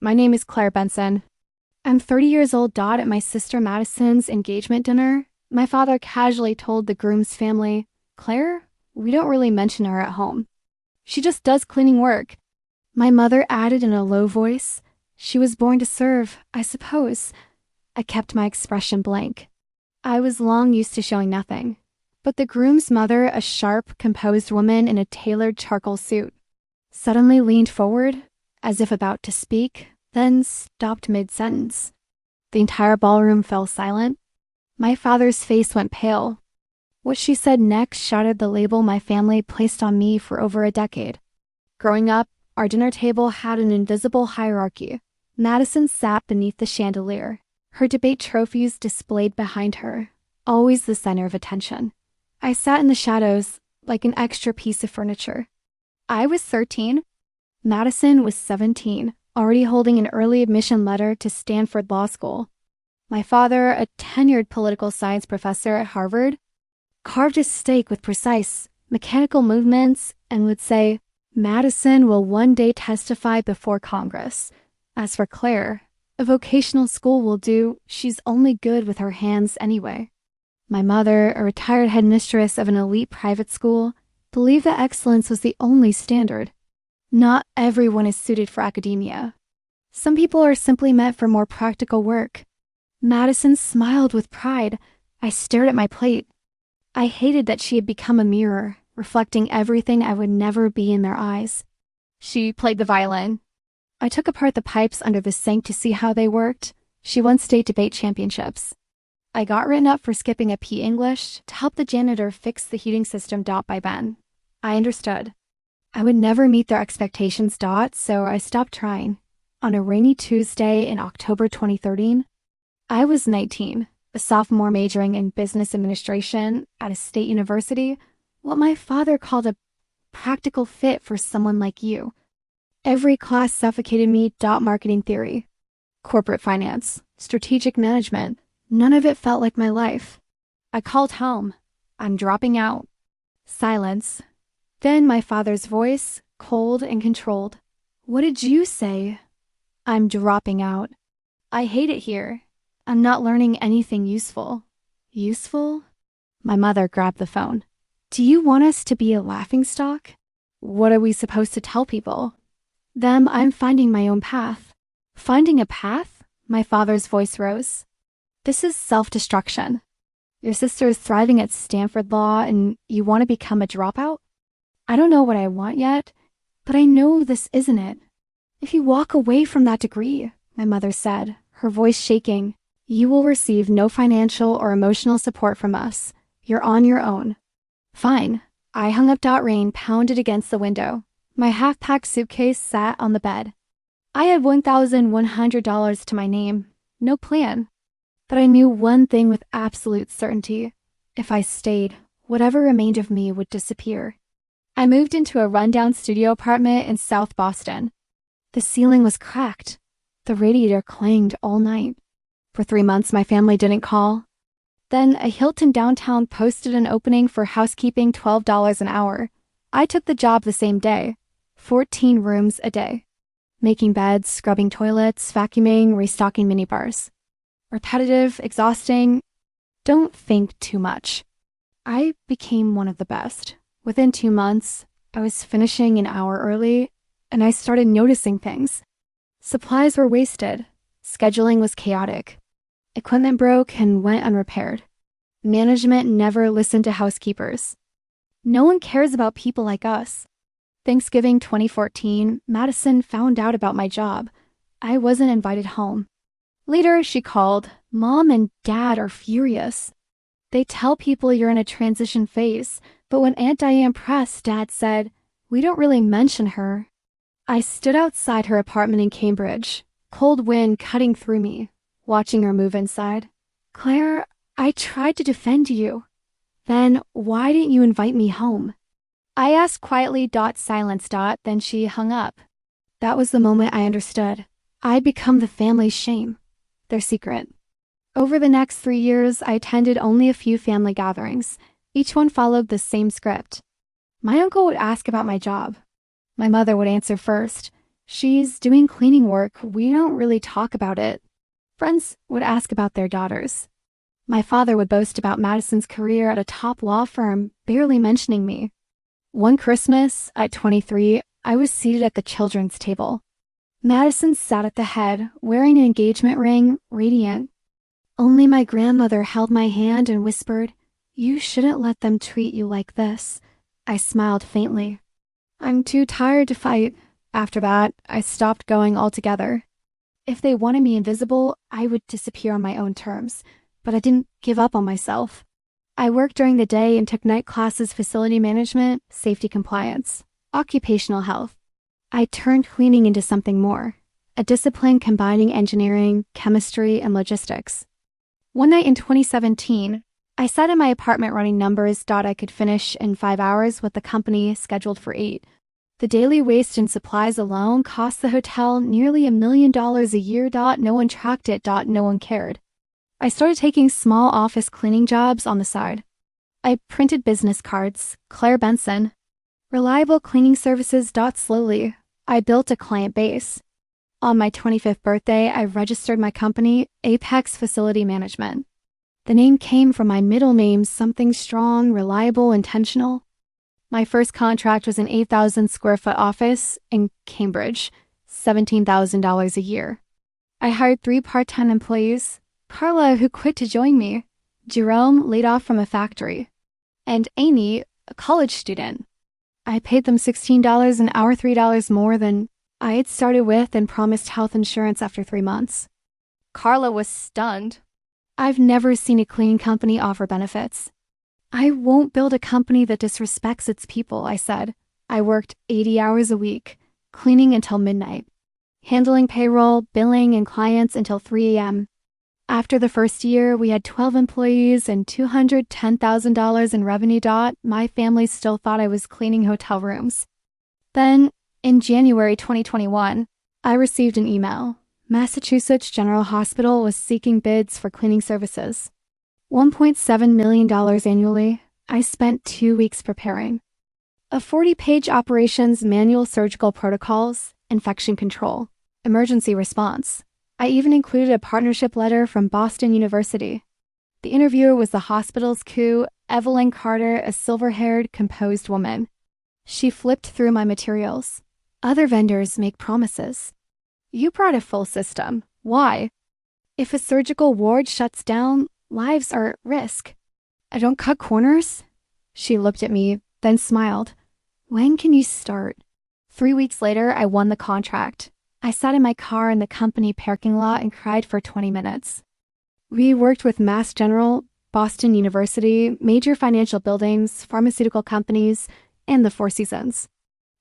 My name is Claire Benson. I'm 30 years old. At my sister Madison's engagement dinner, my father casually told the groom's family, Claire, we don't really mention her at home. She just does cleaning work. My mother added in a low voice, she was born to serve, I suppose. I kept my expression blank. I was long used to showing nothing. But the groom's mother, a sharp, composed woman in a tailored charcoal suit, suddenly leaned forward, as if about to speak, then stopped mid-sentence. The entire ballroom fell silent. My father's face went pale. What she said next shattered the label my family placed on me for over a decade. Growing up, our dinner table had an invisible hierarchy. Madison sat beneath the chandelier, her debate trophies displayed behind her, always the center of attention. I sat in the shadows, like an extra piece of furniture. I was 13. Madison was 17, already holding an early admission letter to Stanford Law School. My father, a tenured political science professor at Harvard, carved a steak with precise, mechanical movements and would say, Madison will one day testify before Congress. As for Claire, a vocational school will do. She's only good with her hands anyway. My mother, a retired headmistress of an elite private school, believed that excellence was the only standard. Not everyone is suited for academia. Some people are simply meant for more practical work. Madison smiled with pride. I stared at my plate. I hated that she had become a mirror, reflecting everything I would never be in their eyes. She played the violin. I took apart the pipes under the sink to see how they worked. She won state debate championships. I got written up for skipping a P English to help the janitor fix the heating system. By Ben. I understood. I would never meet their expectations. So I stopped trying. On a rainy Tuesday in October 2013, I was 19, a sophomore majoring in business administration at a state university, what my father called a practical fit for someone like you. Every class suffocated me. Marketing theory, corporate finance, strategic management. None of it felt like my life. I called home. I'm dropping out. Silence. Then my father's voice, cold and controlled. What did you say? I'm dropping out. I hate it here. I'm not learning anything useful. Useful? My mother grabbed the phone. Do you want us to be a laughingstock? What are we supposed to tell people? Them, I'm finding my own path. Finding a path? My father's voice rose. This is self-destruction. Your sister is thriving at Stanford Law and you want to become a dropout? I don't know what I want yet, but I know this isn't it. If you walk away from that degree, my mother said, her voice shaking, you will receive no financial or emotional support from us. You're on your own. Fine. I hung up. Rain pounded against the window. My half-packed suitcase sat on the bed. I had $1,100 to my name. No plan. But I knew one thing with absolute certainty. If I stayed, whatever remained of me would disappear. I moved into a rundown studio apartment in South Boston. The ceiling was cracked. The radiator clanged all night. For 3 months, my family didn't call. Then a Hilton downtown posted an opening for housekeeping, $12 an hour. I took the job the same day. 14 rooms a day. Making beds, scrubbing toilets, vacuuming, restocking minibars. Repetitive, exhausting. Don't think too much. I became one of the best. Within 2 months, I was finishing an hour early, and I started noticing things. Supplies were wasted. Scheduling was chaotic. Equipment broke and went unrepaired. Management never listened to housekeepers. No one cares about people like us. Thanksgiving 2014, Madison found out about my job. I wasn't invited home. Later, she called. Mom and Dad are furious. They tell people you're in a transition phase, but when Aunt Diane pressed, Dad said, we don't really mention her. I stood outside her apartment in Cambridge, cold wind cutting through me, watching her move inside. Claire, I tried to defend you. Then why didn't you invite me home? I asked quietly. Silence. Then she hung up. That was the moment I understood. I'd become the family's shame. Their secret. Over the next 3 years, I attended only a few family gatherings. Each one followed the same script. My uncle would ask about my job. My mother would answer first. She's doing cleaning work. We don't really talk about it. Friends would ask about their daughters. My father would boast about Madison's career at a top law firm, barely mentioning me. One Christmas, at 23, I was seated at the children's table. Madison sat at the head, wearing an engagement ring, radiant. Only my grandmother held my hand and whispered, "You shouldn't let them treat you like this." I smiled faintly. I'm too tired to fight. After that, I stopped going altogether. If they wanted me invisible, I would disappear on my own terms, but I didn't give up on myself. I worked during the day and took night classes: facility management, safety compliance, occupational health. I turned cleaning into something more, a discipline combining engineering, chemistry, and logistics. One night in 2017, I sat in my apartment running numbers. I could finish in 5 hours what the company scheduled for 8. The daily waste and supplies alone cost the hotel nearly $1 million a year. No one tracked it. No one cared. I started taking small office cleaning jobs on the side. I printed business cards, Claire Benson, reliable cleaning services. Slowly, I built a client base. On my 25th birthday, I registered my company, Apex Facility Management. The name came from my middle name, something strong, reliable, intentional. My first contract was an 8,000 square foot office in Cambridge, $17,000 a year. I hired 3 part-time employees: Carla, who quit to join me, Jerome, laid off from a factory, and Amy, a college student. I paid them $16 an hour, $3 more than I had started with, and promised health insurance after 3 months. Carla was stunned. I've never seen a cleaning company offer benefits. I won't build a company that disrespects its people, I said. I worked 80 hours a week, cleaning until midnight, handling payroll, billing, and clients until 3 a.m. After the first year, we had 12 employees and $210,000 in revenue. My family still thought I was cleaning hotel rooms. Then, in January 2021, I received an email. Massachusetts General Hospital was seeking bids for cleaning services. $1.7 million annually. I spent 2 weeks preparing. A 40-page operations manual: surgical protocols, infection control, emergency response. I even included a partnership letter from Boston University. The interviewer was the hospital's coup, Evelyn Carter, a silver-haired, composed woman. She flipped through my materials. Other vendors make promises. You brought a full system. Why? If a surgical ward shuts down, lives are at risk. I don't cut corners. She looked at me, then smiled. When can you start? 3 weeks later, I won the contract. I sat in my car in the company parking lot and cried for 20 minutes. We worked with Mass General, Boston University, major financial buildings, pharmaceutical companies, and the Four Seasons.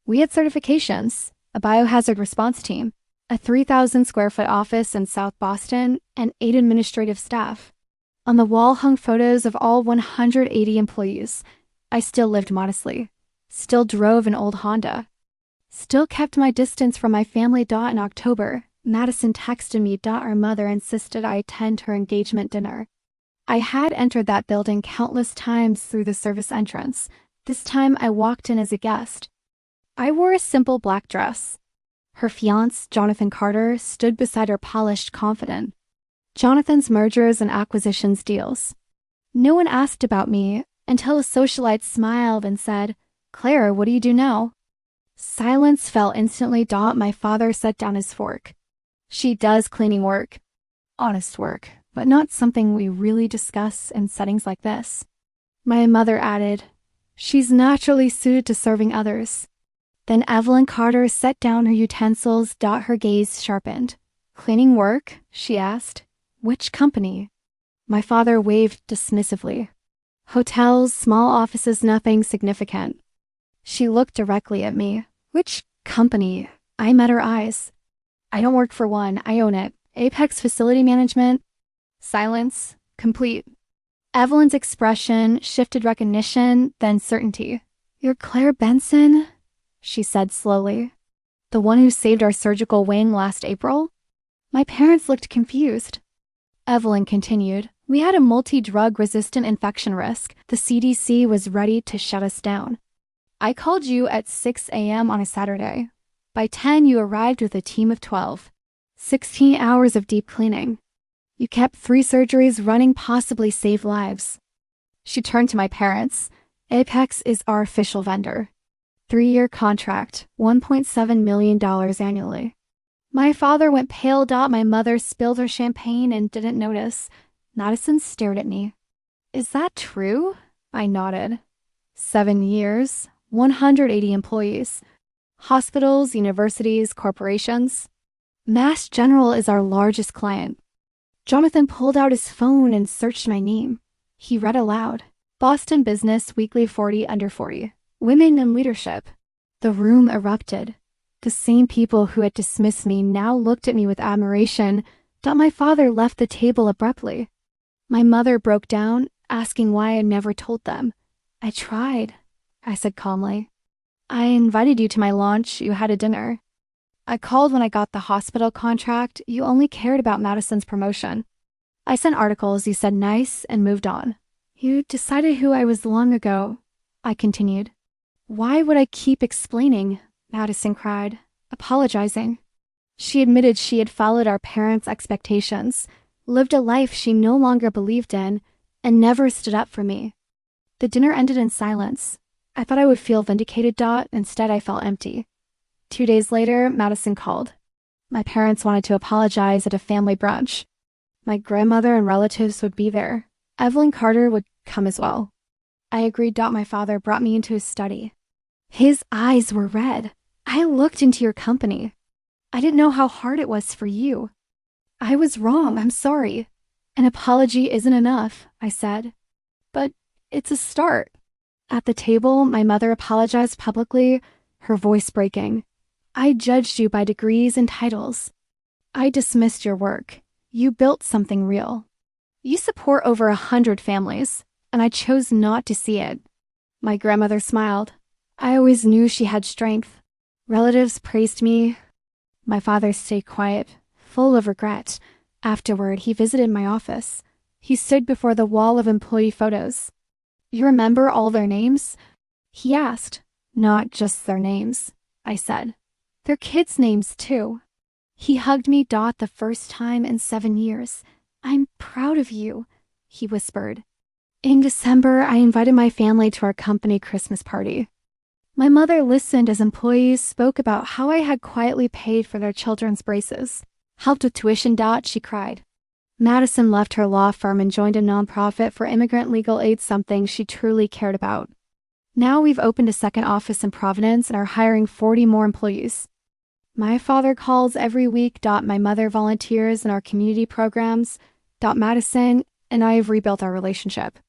We had certifications, a biohazard response team, a 3,000 square foot office in South Boston, and 8 administrative staff. On the wall hung photos of all 180 employees. I still lived modestly, still drove an old Honda, still kept my distance from my family. In October, Madison texted me. Our mother insisted I attend her engagement dinner. I had entered that building countless times through the service entrance. This time I walked in as a guest. I wore a simple black dress. Her fiancé, Jonathan Carter, stood beside her, polished, confident. Jonathan's mergers and acquisitions deals. No one asked about me until a socialite smiled and said, "Claire, what do you do now?" Silence fell instantly. My father set down his fork. She does cleaning work. Honest work, but not something we really discuss in settings like this. My mother added, "She's naturally suited to serving others." Then Evelyn Carter set down her utensils. Her gaze sharpened. "Cleaning work?" she asked. "Which company?" My father waved dismissively. "Hotels, small offices, nothing significant." She looked directly at me. "Which company?" I met her eyes. "I don't work for one. I own it. Apex Facility Management." Silence. Complete. Evelyn's expression shifted: recognition, then certainty. "You're Claire Benson?" she said slowly. "The one who saved our surgical wing last April?" My parents looked confused. Evelyn continued, "We had a multi-drug resistant infection risk. The CDC was ready to shut us down. I called you at 6 a.m. on a Saturday. By 10, you arrived with a team of 12. 16 hours of deep cleaning. You kept 3 surgeries running, possibly saved lives. She turned to my parents. Apex is our official vendor. 3-year contract, $1.7 million annually. My father went pale. My mother spilled her champagne and didn't notice. Madison stared at me. Is that true? I nodded. 7 years, 180 employees. Hospitals, universities, corporations. Mass General is our largest client. Jonathan pulled out his phone and searched my name. He read aloud. Boston Business Weekly 40 under 40. Women in leadership. The room erupted. The same people who had dismissed me now looked at me with admiration. My father left the table abruptly. My mother broke down, asking why I never told them. I tried, I said calmly. I invited you to my launch. You had a dinner. I called when I got the hospital contract. You only cared about Madison's promotion. I sent articles. You said nice and moved on. You decided who I was long ago, I continued. Why would I keep explaining? Madison cried, apologizing. She admitted she had followed our parents' expectations, lived a life she no longer believed in, and never stood up for me. The dinner ended in silence. I thought I would feel vindicated. Instead, I felt empty. 2 days later, Madison called. My parents wanted to apologize at a family brunch. My grandmother and relatives would be there. Evelyn Carter would come as well. I agreed. My father brought me into his study. His eyes were red. I looked into your company. I didn't know how hard it was for you. I was wrong. I'm sorry. An apology isn't enough, I said. But it's a start. At the table, my mother apologized publicly, her voice breaking. I judged you by degrees and titles. I dismissed your work. You built something real. You support over 100 families, and I chose not to see it. My grandmother smiled. I always knew she had strength. Relatives praised me. My father stayed quiet, full of regret. Afterward, he visited my office. He stood before the wall of employee photos. You remember all their names? He asked. Not just their names, I said. Their kids' names, too. He hugged me. The first time in 7 years. I'm proud of you, he whispered. In December, I invited my family to our company Christmas party. My mother listened as employees spoke about how I had quietly paid for their children's braces, helped with tuition. She cried. Madison left her law firm and joined a nonprofit for immigrant legal aid, something she truly cared about. Now we've opened a second office in Providence and are hiring 40 more employees. My father calls every week. My mother volunteers in our community programs. Madison and I have rebuilt our relationship.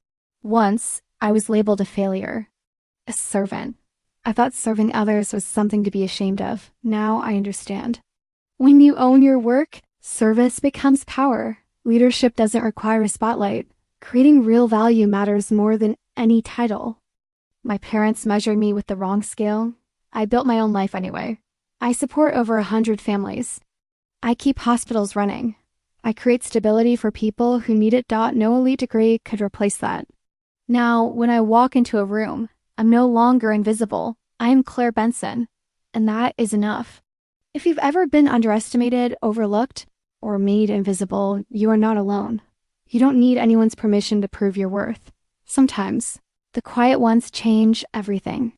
Once, I was labeled a failure, a servant. I thought serving others was something to be ashamed of. Now I understand. When you own your work, service becomes power. Leadership doesn't require a spotlight. Creating real value matters more than any title. My parents measured me with the wrong scale. I built my own life anyway. I support over 100 families. I keep hospitals running. I create stability for people who need it. No elite degree could replace that. Now, when I walk into a room, I'm no longer invisible. I am Claire Benson, and that is enough. If you've ever been underestimated, overlooked, or made invisible, you are not alone. You don't need anyone's permission to prove your worth. Sometimes, the quiet ones change everything.